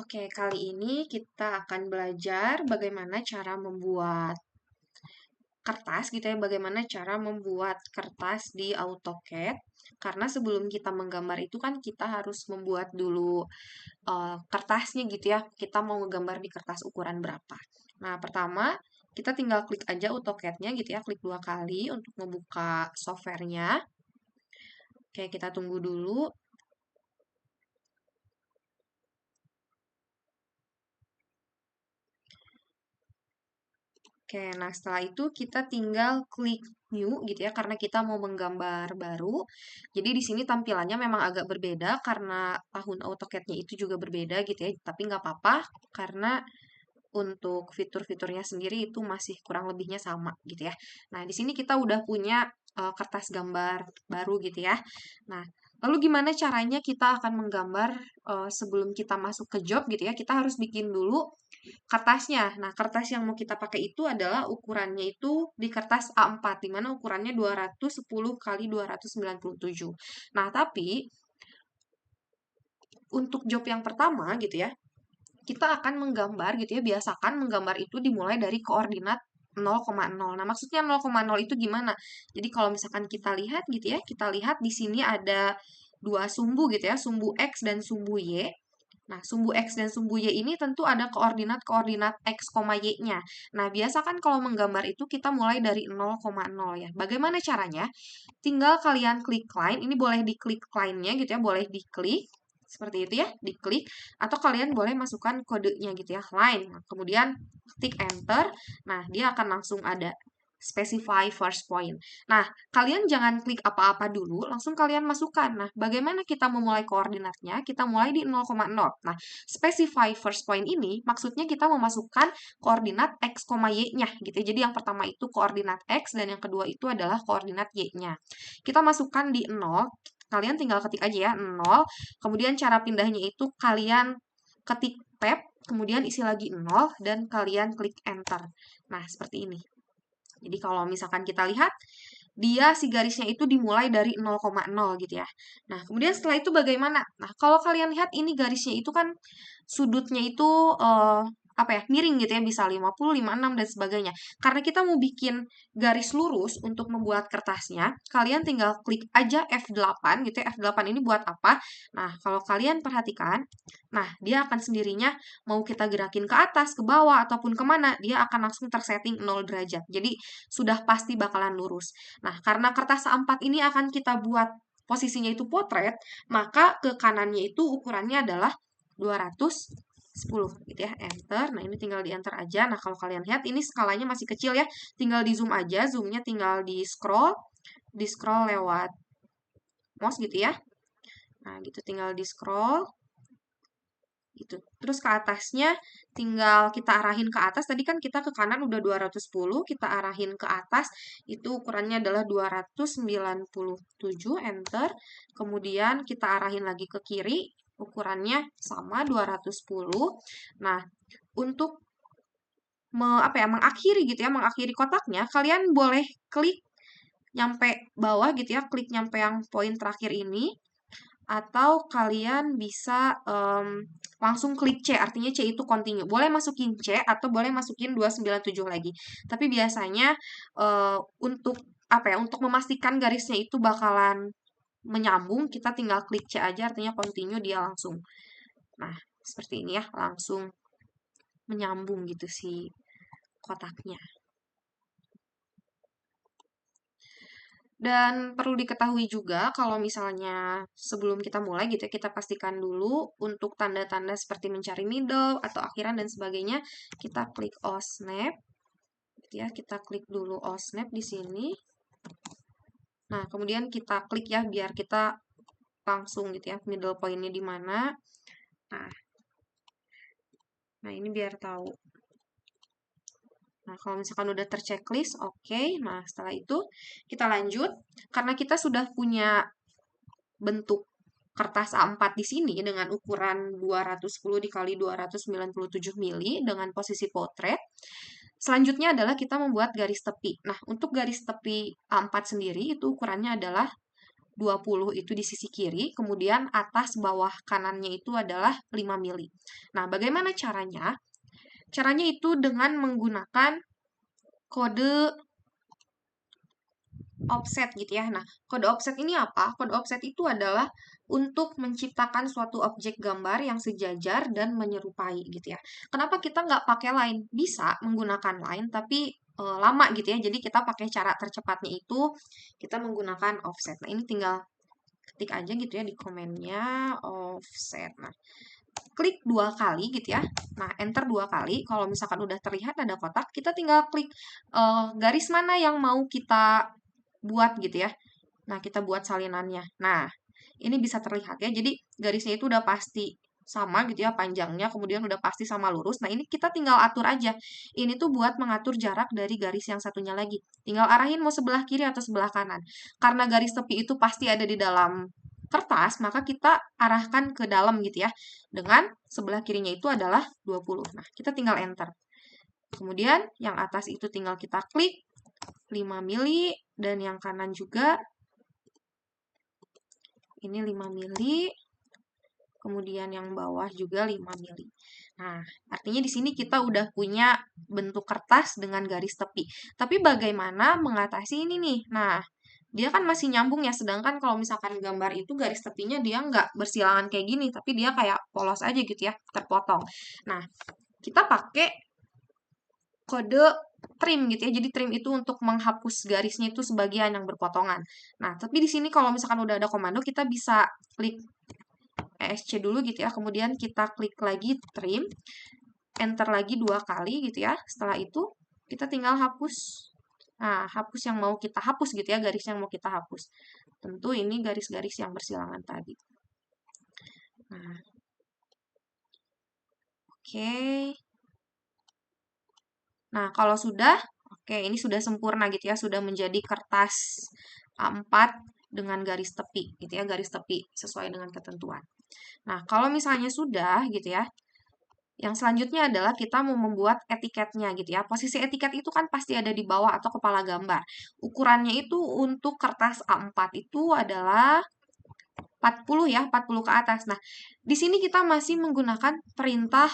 Oke, kali ini kita akan belajar bagaimana cara membuat kertas gitu ya, bagaimana cara membuat kertas di AutoCAD. Karena sebelum kita menggambar itu kan kita harus membuat dulu kertasnya gitu ya. Kita mau ngegambar di kertas ukuran berapa. Nah, pertama kita tinggal klik aja AutoCAD-nya gitu ya, klik 2 kali untuk membuka software-nya. Oke, kita tunggu dulu. Oke, nah setelah itu kita tinggal klik new gitu ya, karena kita mau menggambar baru. Jadi di sini tampilannya memang agak berbeda karena tahun AutoCAD-nya itu juga berbeda gitu ya, tapi nggak apa-apa karena untuk fitur-fiturnya sendiri itu masih kurang lebihnya sama gitu ya. Nah, di sini kita udah punya kertas gambar baru gitu ya. Nah, lalu gimana caranya kita akan menggambar sebelum kita masuk ke job gitu ya? Kita harus bikin dulu kertasnya. Nah, kertas yang mau kita pakai itu adalah ukurannya itu di kertas A4, di mana ukurannya 210 kali 297. Nah, tapi untuk job yang pertama gitu ya, kita akan menggambar gitu ya, biasakan menggambar itu dimulai dari koordinat 0,0. Nah, maksudnya 0,0 itu gimana? Jadi kalau misalkan kita lihat gitu ya, kita lihat di sini ada dua sumbu gitu ya, sumbu X dan sumbu Y. Nah, sumbu X dan sumbu Y ini tentu ada koordinat-koordinat X, Y-nya. Nah, biasa kan kalau menggambar itu kita mulai dari 0,0 ya. Bagaimana caranya? Tinggal kalian klik line, ini boleh diklik line-nya gitu ya, boleh diklik. Seperti itu ya, diklik. Atau kalian boleh masukkan kodenya gitu ya, line. Nah, kemudian ketik enter. Nah, dia akan langsung ada specify first point. Nah, kalian jangan klik apa-apa dulu, langsung kalian masukkan. Nah, bagaimana kita memulai koordinatnya? Kita mulai di 0,0. Nah, specify first point ini maksudnya kita memasukkan koordinat x, y-nya gitu ya. Jadi yang pertama itu koordinat x dan yang kedua itu adalah koordinat y-nya. Kita masukkan di 0, kalian tinggal ketik aja ya 0. Kemudian cara pindahnya itu kalian ketik tab, kemudian isi lagi 0 dan kalian klik enter. Nah, seperti ini. Jadi kalau misalkan kita lihat, dia si garisnya itu dimulai dari 0,0 gitu ya. Nah, kemudian setelah itu bagaimana? Nah, kalau kalian lihat ini garisnya itu kan sudutnya itu apa ya, miring gitu ya, bisa 50, 56 dan sebagainya. Karena kita mau bikin garis lurus untuk membuat kertasnya, kalian tinggal klik aja F8 gitu ya. F8 ini buat apa? Nah, kalau kalian perhatikan, nah dia akan sendirinya mau kita gerakin ke atas, ke bawah, ataupun kemana, dia akan langsung tersetting 0 derajat. Jadi, sudah pasti bakalan lurus. Nah, karena kertas A4 ini akan kita buat posisinya itu potret, maka ke kanannya itu ukurannya adalah 210 gitu ya, enter. Nah, ini tinggal di enter aja. Nah, kalau kalian lihat ini skalanya masih kecil ya, tinggal di zoom aja, zoomnya tinggal di scroll lewat mouse gitu ya. Nah, gitu tinggal di scroll gitu. Terus ke atasnya tinggal kita arahin ke atas. Tadi kan kita ke kanan udah 210, kita arahin ke atas itu ukurannya adalah 297, enter. Kemudian kita arahin lagi ke kiri, ukurannya sama 210. Nah, untuk mengakhiri gitu ya, mengakhiri kotaknya, kalian boleh klik nyampe bawah gitu ya, klik nyampe yang poin terakhir ini atau kalian bisa langsung klik C, artinya C itu continue. Boleh masukin C atau boleh masukin 297 lagi. Tapi biasanya untuk apa ya, untuk memastikan garisnya itu bakalan menyambung, kita tinggal klik C aja, artinya continue, dia langsung. Nah, seperti ini ya, langsung menyambung gitu si kotaknya. Dan perlu diketahui juga kalau misalnya sebelum kita mulai gitu ya, kita pastikan dulu untuk tanda-tanda seperti mencari middle atau akhiran dan sebagainya, kita klik OSNAP gitu ya, kita klik dulu OSNAP di sini. Nah, kemudian kita klik ya biar kita langsung gitu ya, middle point-nya di mana. Nah, ini biar tahu. Nah, kalau misalkan udah terchecklist, oke. Nah, setelah itu kita lanjut. Karena kita sudah punya bentuk kertas A4 di sini dengan ukuran 210 dikali 297 mili dengan posisi potret. Selanjutnya adalah kita membuat garis tepi. Nah, untuk garis tepi A4 sendiri itu ukurannya adalah 20 itu di sisi kiri, kemudian atas bawah kanannya itu adalah 5 mili. Nah, bagaimana caranya? Caranya itu dengan menggunakan kode offset gitu ya. Nah, kode offset ini apa? Kode offset itu adalah untuk menciptakan suatu objek gambar yang sejajar dan menyerupai gitu ya. Kenapa kita nggak pakai line? Bisa menggunakan line, tapi lama gitu ya. Jadi kita pakai cara tercepatnya itu kita menggunakan offset. Nah, ini tinggal ketik aja gitu ya di komennya offset. Nah, klik 2 kali gitu ya. Nah, enter 2 kali. Kalau misalkan udah terlihat ada kotak, kita tinggal klik garis mana yang mau kita buat gitu ya. Nah, kita buat salinannya. Nah, ini bisa terlihat ya. Jadi, garisnya itu udah pasti sama gitu ya panjangnya, kemudian udah pasti sama lurus. Nah, ini kita tinggal atur aja. Ini tuh buat mengatur jarak dari garis yang satunya lagi. Tinggal arahin mau sebelah kiri atau sebelah kanan. Karena garis tepi itu pasti ada di dalam kertas, maka kita arahkan ke dalam gitu ya. Dengan sebelah kirinya itu adalah 20. Nah, kita tinggal enter. Kemudian, yang atas itu tinggal kita klik 5 mili, dan yang kanan juga ini 5 mili, kemudian yang bawah juga 5 mili. Nah, artinya di sini kita udah punya bentuk kertas dengan garis tepi. Tapi bagaimana mengatasi ini nih? Nah, dia kan masih nyambung ya, sedangkan kalau misalkan gambar itu garis tepinya dia nggak bersilangan kayak gini, tapi dia kayak polos aja gitu ya, terpotong. Nah, kita pakai kode trim gitu ya. Jadi trim itu untuk menghapus garisnya itu sebagian yang berpotongan. Nah, tapi di sini kalau misalkan udah ada komando, kita bisa klik ESC dulu gitu ya. Kemudian kita klik lagi trim, enter lagi 2 kali gitu ya. Setelah itu kita tinggal hapus. Nah, hapus yang mau kita hapus gitu ya, garis yang mau kita hapus. Tentu ini garis-garis yang bersilangan tadi. Nah, oke. Nah, kalau sudah, oke, ini sudah sempurna gitu ya, sudah menjadi kertas A4 dengan garis tepi gitu ya, garis tepi sesuai dengan ketentuan. Nah, kalau misalnya sudah gitu ya, yang selanjutnya adalah kita mau membuat etiketnya gitu ya. Posisi etiket itu kan pasti ada di bawah atau kepala gambar. Ukurannya itu untuk kertas A4 itu adalah 40 ya, 40 ke atas. Nah, di sini kita masih menggunakan perintah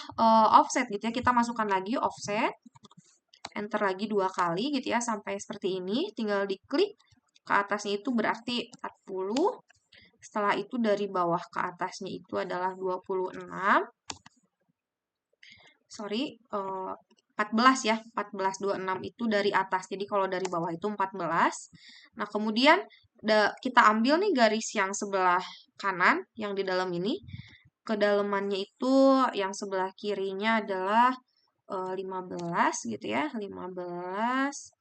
offset gitu ya. Kita masukkan lagi offset, enter lagi 2 kali gitu ya, sampai seperti ini. Tinggal diklik ke atasnya itu berarti 40. Setelah itu dari bawah ke atasnya itu adalah 26. Sorry, 14 ya, 14, 26 itu dari atas. Jadi kalau dari bawah itu 14. Nah, kemudian kita ambil nih garis yang sebelah kanan, yang di dalam ini. Kedalamannya itu yang sebelah kirinya adalah 15 gitu ya, 15.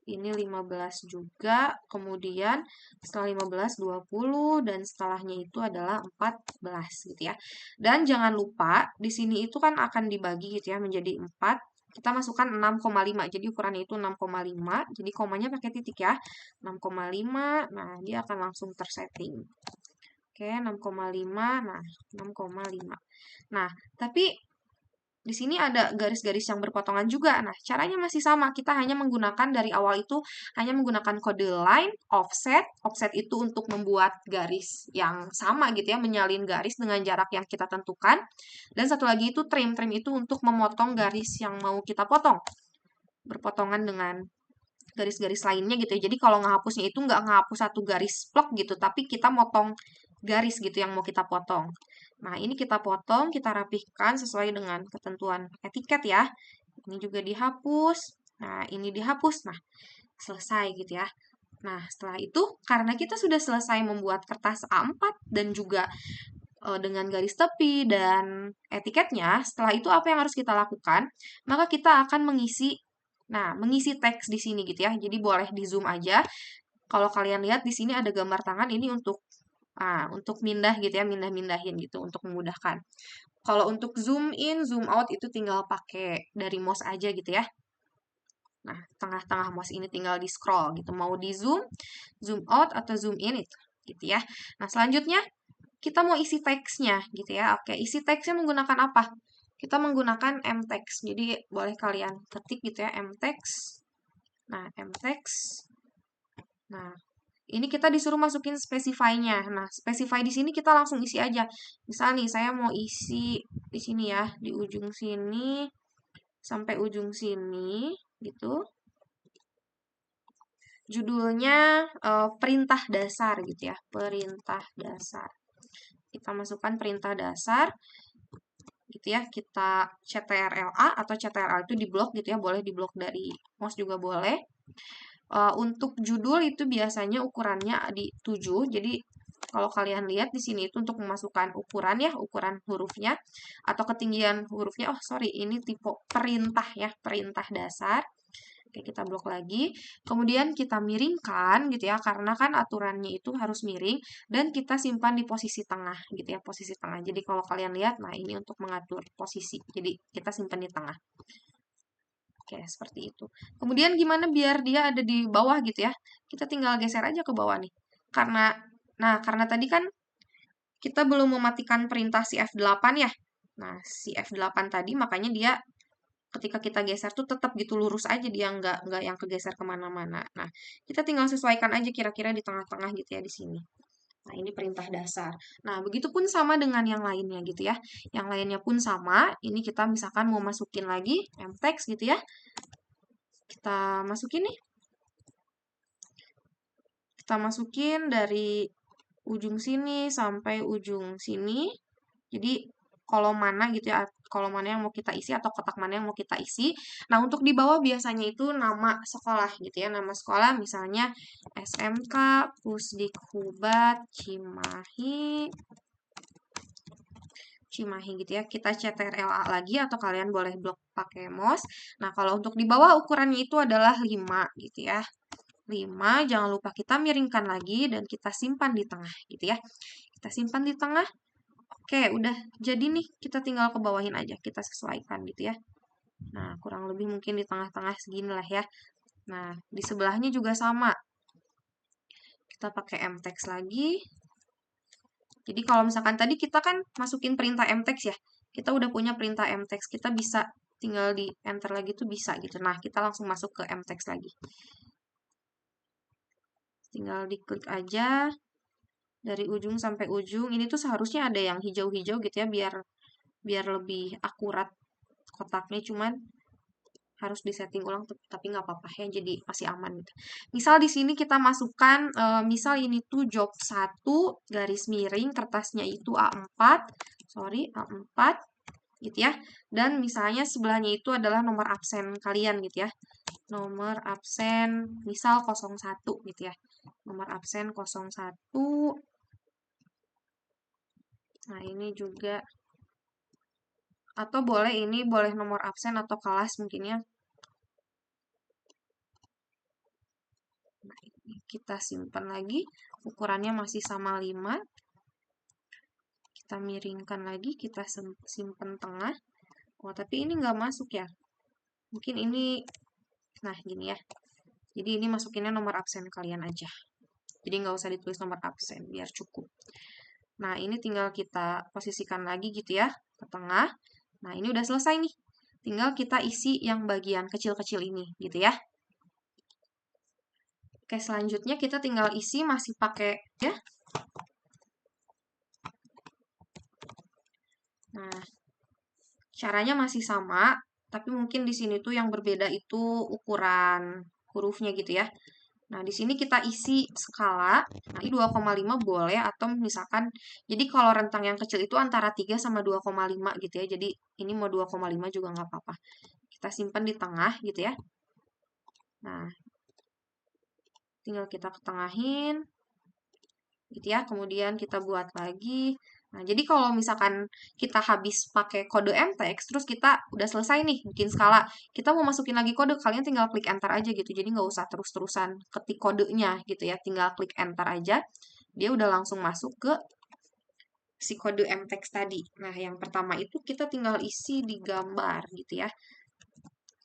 Ini 15 juga, kemudian setelah 15, 20, dan setelahnya itu adalah 14 gitu ya. Dan jangan lupa, di sini itu kan akan dibagi gitu ya, menjadi 4. Kita masukkan 6,5, jadi ukurannya itu 6,5, jadi komanya pakai titik ya. 6,5, nah dia akan langsung tersetting. Oke, 6,5, nah 6,5. Nah, tapi di sini ada garis-garis yang berpotongan juga. Nah, caranya masih sama. Kita hanya menggunakan dari awal itu hanya menggunakan kode line, offset. Offset itu untuk membuat garis yang sama gitu ya, menyalin garis dengan jarak yang kita tentukan. Dan satu lagi itu trim. Trim itu untuk memotong garis yang mau kita potong. Berpotongan dengan garis-garis lainnya gitu ya. Jadi kalau ngehapusnya itu nggak ngehapus satu garis plok gitu, tapi kita motong garis gitu yang mau kita potong. Nah, ini kita potong, kita rapihkan sesuai dengan ketentuan etiket ya. Ini juga dihapus. Nah, ini dihapus. Nah, selesai gitu ya. Nah, setelah itu, karena kita sudah selesai membuat kertas A4 dan juga dengan garis tepi dan etiketnya, setelah itu apa yang harus kita lakukan? Maka kita akan mengisi, nah, mengisi teks di sini gitu ya. Jadi boleh di zoom aja. Kalau kalian lihat di sini ada gambar tangan, ini untuk mindah gitu ya, mindah-mindahin gitu untuk memudahkan. Kalau untuk zoom in, zoom out itu tinggal pakai dari mouse aja gitu ya. Nah, tengah-tengah mouse ini tinggal di scroll gitu. Mau di zoom, zoom out atau zoom in itu gitu ya. Nah, selanjutnya kita mau isi teksnya gitu ya. Oke, isi teksnya menggunakan apa? Kita menggunakan mtext. Jadi boleh kalian ketik gitu ya, mtext. Nah, mtext. Nah, ini kita disuruh masukin specify-nya. Nah, specify di sini kita langsung isi aja. Misal nih, saya mau isi di sini ya, di ujung sini sampai ujung sini, gitu. Judulnya perintah dasar gitu ya, perintah dasar. Kita masukkan perintah dasar, gitu ya. Kita ctrl-a atau ctrl itu di blok gitu ya, boleh di blok dari mouse juga boleh. Untuk judul itu biasanya ukurannya di 7. Jadi kalau kalian lihat di sini itu untuk memasukkan ukuran ya, ukuran hurufnya atau ketinggian hurufnya. Oh, sorry, ini tipe perintah ya, perintah dasar. Oke, kita blok lagi. Kemudian kita miringkan gitu ya, karena kan aturannya itu harus miring dan kita simpan di posisi tengah gitu ya, posisi tengah. Jadi kalau kalian lihat, nah ini untuk mengatur posisi. Jadi kita simpan di tengah. Oke, seperti itu. Kemudian gimana biar dia ada di bawah gitu ya? Kita tinggal geser aja ke bawah nih. Karena tadi kan kita belum mematikan perintah si F8 ya. Nah, si F8 tadi makanya dia ketika kita geser tuh tetap gitu lurus aja, dia nggak yang kegeser kemana-mana. Nah, kita tinggal sesuaikan aja kira-kira di tengah-tengah gitu ya di sini. Nah, ini perintah dasar. Nah, begitupun sama dengan yang lainnya gitu ya. Yang lainnya pun sama. Ini kita misalkan mau masukin lagi mtext gitu ya. Kita masukin nih. Kita masukin dari ujung sini sampai ujung sini. Jadi kolom mana gitu ya, kolom mana yang mau kita isi atau kotak mana yang mau kita isi. Nah, untuk di bawah biasanya itu nama sekolah gitu ya. Nama sekolah misalnya SMK Pusdikhubat Cimahi. Cimahi gitu ya. Kita ctrl-a lagi atau kalian boleh blok pakai mouse. Nah, kalau untuk di bawah ukurannya itu adalah 5 gitu ya. 5, jangan lupa kita miringkan lagi dan kita simpan di tengah gitu ya. Kita simpan di tengah. Oke, udah jadi nih, kita tinggal ke bawahin aja, kita sesuaikan gitu ya. Nah, kurang lebih mungkin di tengah-tengah segini lah ya. Nah, di sebelahnya juga sama. Kita pakai mtext lagi. Jadi kalau misalkan tadi kita kan masukin perintah mtext ya. Kita udah punya perintah mtext, kita bisa tinggal di enter lagi tuh bisa gitu. Nah, kita langsung masuk ke mtext lagi. Tinggal diklik aja dari ujung sampai ujung. Ini tuh seharusnya ada yang hijau-hijau gitu ya biar lebih akurat kotaknya, cuman harus disetting ulang tapi nggak apa-apa ya, jadi masih aman gitu. Misal di sini kita masukkan misal ini tuh job 1 garis miring kertasnya itu A4 gitu ya. Dan misalnya sebelahnya itu adalah nomor absen kalian gitu ya. Nomor absen misal 01 gitu ya. Nomor absen 01. Nah, ini juga atau boleh ini boleh nomor absen atau kelas mungkin ya. Nah, ini kita simpan lagi. Ukurannya masih sama 5. Kita miringkan lagi, kita simpan tengah. Oh, tapi ini nggak masuk ya. Mungkin ini, nah gini ya. Jadi ini masukinnya nomor absen kalian aja. Jadi nggak usah ditulis nomor absen, biar cukup. Nah, ini tinggal kita posisikan lagi gitu ya, ke tengah. Nah, ini udah selesai nih. Tinggal kita isi yang bagian kecil-kecil ini, gitu ya. Oke, selanjutnya kita tinggal isi masih pakai ya. Nah, caranya masih sama, tapi mungkin di sini tuh yang berbeda itu ukuran hurufnya gitu ya. Nah, di sini kita isi skala. Nah, ini 2,5 boleh atau misalkan jadi kalau rentang yang kecil itu antara 3 sama 2,5 gitu ya. Jadi ini mau 2,5 juga nggak apa-apa. Kita simpan di tengah gitu ya. Nah, tinggal kita ketengahin gitu ya. Kemudian kita buat lagi. Nah, jadi kalau misalkan kita habis pakai kode mtext, terus kita udah selesai nih bikin skala, kita mau masukin lagi kode, kalian tinggal klik enter aja gitu. Jadi nggak usah terus-terusan ketik kodenya gitu ya, tinggal klik enter aja. Dia udah langsung masuk ke si kode mtext tadi. Nah, yang pertama itu kita tinggal isi di gambar gitu ya.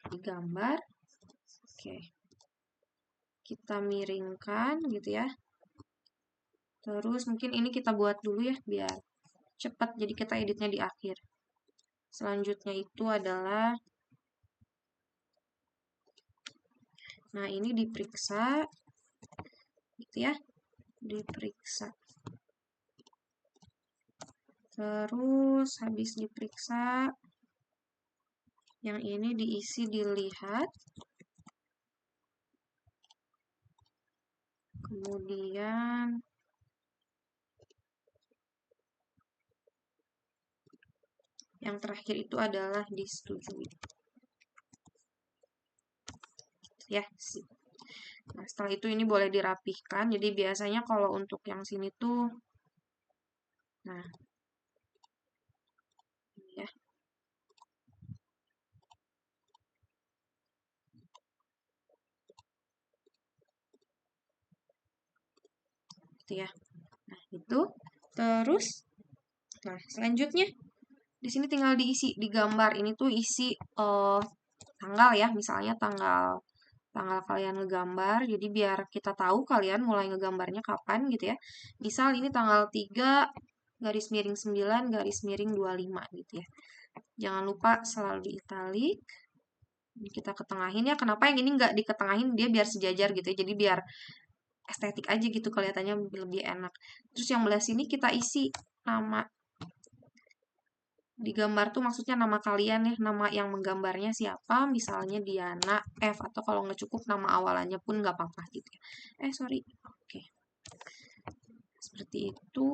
Di gambar. Oke. Kita miringkan gitu ya. Terus mungkin ini kita buat dulu ya biar cepat, jadi kita editnya di akhir. Selanjutnya itu adalah, nah ini diperiksa gitu ya. diperiksa. Terus habis diperiksa, yang ini diisi, dilihat. Kemudian yang terakhir itu adalah disetujui. Ya, sip. Nah, setelah itu ini boleh dirapihkan. Jadi biasanya kalau untuk yang sini tuh, nah, ini ya. Gitu ya. Nah, itu. Terus, nah, selanjutnya di sini tinggal diisi, digambar. Ini tuh isi tanggal ya, misalnya tanggal kalian ngegambar, jadi biar kita tahu kalian mulai ngegambarnya kapan gitu ya. Misal ini tanggal 3 garis miring 9 garis miring 25 gitu ya. Jangan lupa selalu di italik. Ini kita ketengahin ya. Kenapa yang ini nggak diketengahin? Dia biar sejajar gitu ya. Jadi biar estetik aja gitu, kelihatannya lebih enak. Terus yang belah sini kita isi nama. Di gambar tuh maksudnya nama kalian ya, nama yang menggambarnya siapa, misalnya Diana F, atau kalau nggak cukup nama awalannya pun nggak apa-apa gitu ya. Sorry. Oke. Seperti itu.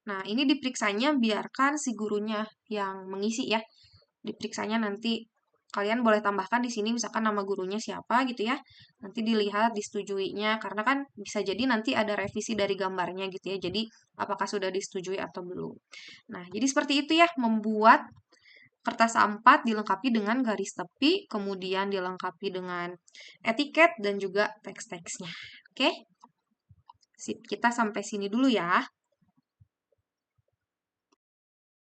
Nah, ini diperiksanya biarkan si gurunya yang mengisi ya. Diperiksanya nanti kalian boleh tambahkan di sini misalkan nama gurunya siapa gitu ya. Nanti dilihat disetujuinya karena kan bisa jadi nanti ada revisi dari gambarnya gitu ya. Jadi apakah sudah disetujui atau belum. Nah, jadi seperti itu ya membuat kertas A4 dilengkapi dengan garis tepi, kemudian dilengkapi dengan etiket dan juga teks-teksnya. Oke? Sip, kita sampai sini dulu ya.